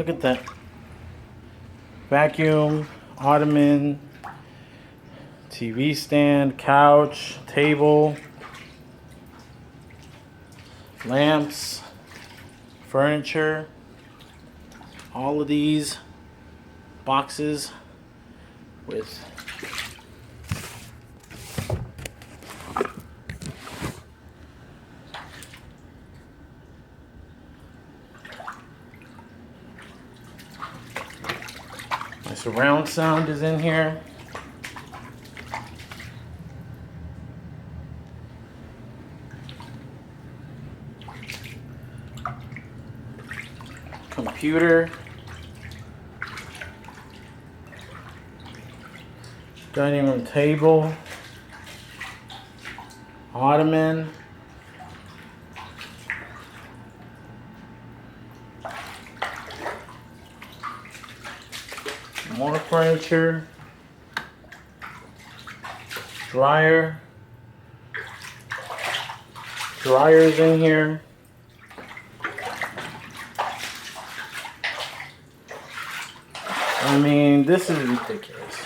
Look at that. Vacuum, ottoman, TV stand, couch, table, lamps, furniture. All of these boxes with my surround sound is in here. Computer. Dining room table. Ottoman. More furniture. Dryer. Dryers in here. I mean, this is ridiculous.